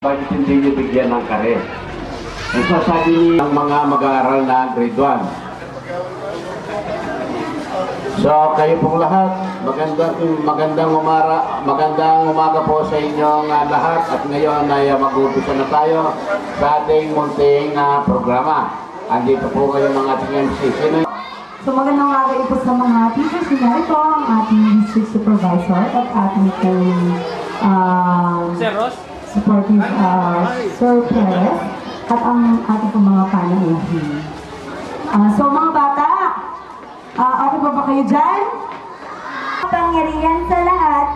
Bakit hindi niyo bigyan ng kare? Ang sasabi niyo ng mga mag-aaral na grade 1. So, kayo pong lahat, magandang umaga po sa inyong lahat at ngayon ay mag-uumpisa na tayo sa ating munting programa. Andito po kayo ng ating MC. So magandang araw po sa mga teachers. Kunyari po ang ating district supervisor at ating supporting Sir Perez at ang ating mga panauhin. So mga bata, okay ba kayo dyan? Pangyarihan sa lahat,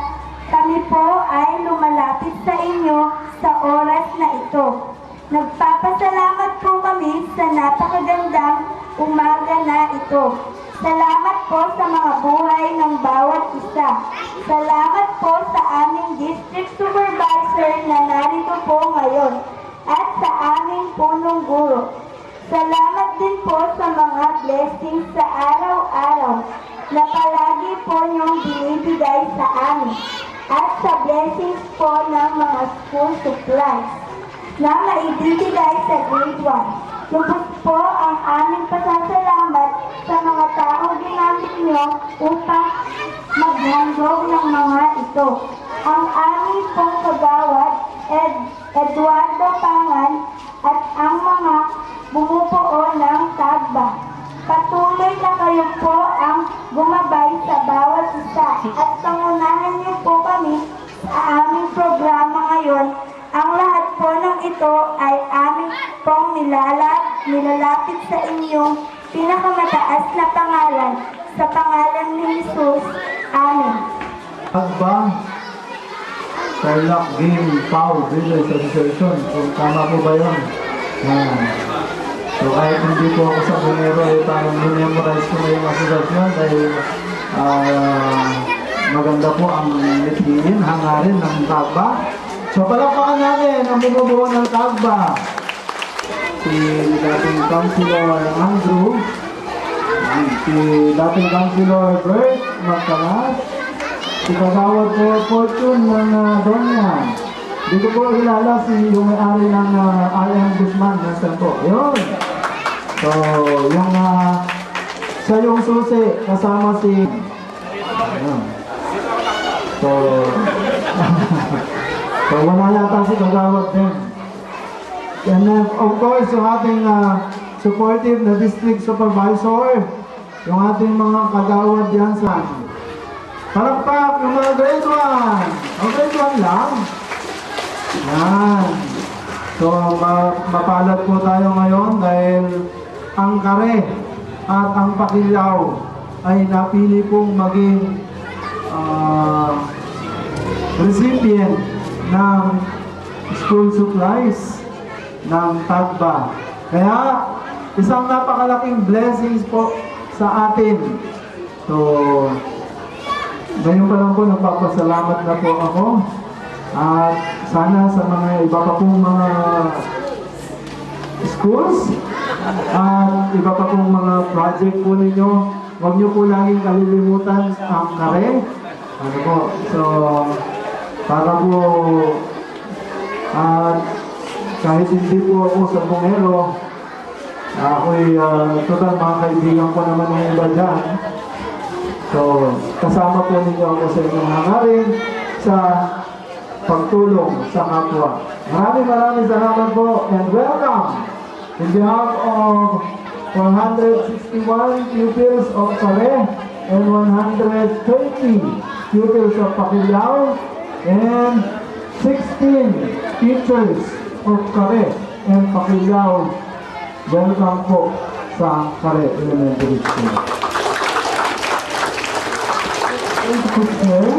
kami po ay lumalapit sa inyo sa oras na ito. Nagpapasalamat po kami sa napakagandang umaga na ito. Salamat po sa mga buhay ng bawat isa. Salamat po sa aming district supervisor na narito po ngayon at sa aming punong guro. Salamat din po sa mga blessings sa araw-araw na palagi po niyong binibigay sa amin at sa blessings po ng mga school supplies na maibibigay sa grade 1. Lubos po ang aming pasasalamat sa mga taong ginamit niyo upang maghandog ng mga ito. Ang aming pong kagawad, Eduardo Pangan, at ang mga bumubuo ng tagba. Patuloy na kayo po ang gumabay sa bawat isa at pangunahan niyo po kami sa aming programa ngayon. Ang lahat po ng ito ay aming pong nilalapit sa inyong pinakamataas na pangalan, sa pangalan ni Jesus. Amen. Tagba, Tarlac Game Pau Village Association. Kung tama po ba yun? So kahit hindi po ako sa bumero, parang memorize ko na yung asosasyon dahil maganda po ang mithiin, hangarin ng Tagba. So palakpakan natin ang bumubuo ng Tagba. Si dating Councilor Andrew, si dating Councilor Bert Magkanas, si Kagawad po Fortune ng Donya. Dito po ilala yung may-ari ng Ayan Guzman ng Santo. Yun! So, yung siya yung susi kasama si So so wala yata si Kagawad din. And then of course yung ating supportive na district supervisor, yung ating mga kagawad yan sa palakpak yung mga grade 1. O grade 1 lang. Yan. So mapalad po tayo ngayon dahil ang kare at ang pakilaw ay napili pong maging recipient ng school supplies ng Tagba. Kaya isang napakalaking blessings po sa atin. So ngayon pa lang po nagpapasalamat na po ako. At sana sa mga iba pa pong mga schools at iba pa pong mga project po ninyo, huwag nyo po laging kalilimutan ang kare. Ano po? So para po kahit hindi po ako sa bungero, ako'y total mga kaibigan ko naman ng iba dyan. So kasama po ninyo ako sa inyong hangarin sa pagtulong sa kapwa. Maraming salamat po and welcome in behalf of 161 pupils of Kare and 130 pupils of Pakilaw and 16 teachers of Kare and Pakilaw. Welcome po sa Kare Elementary School. Thank you, sir.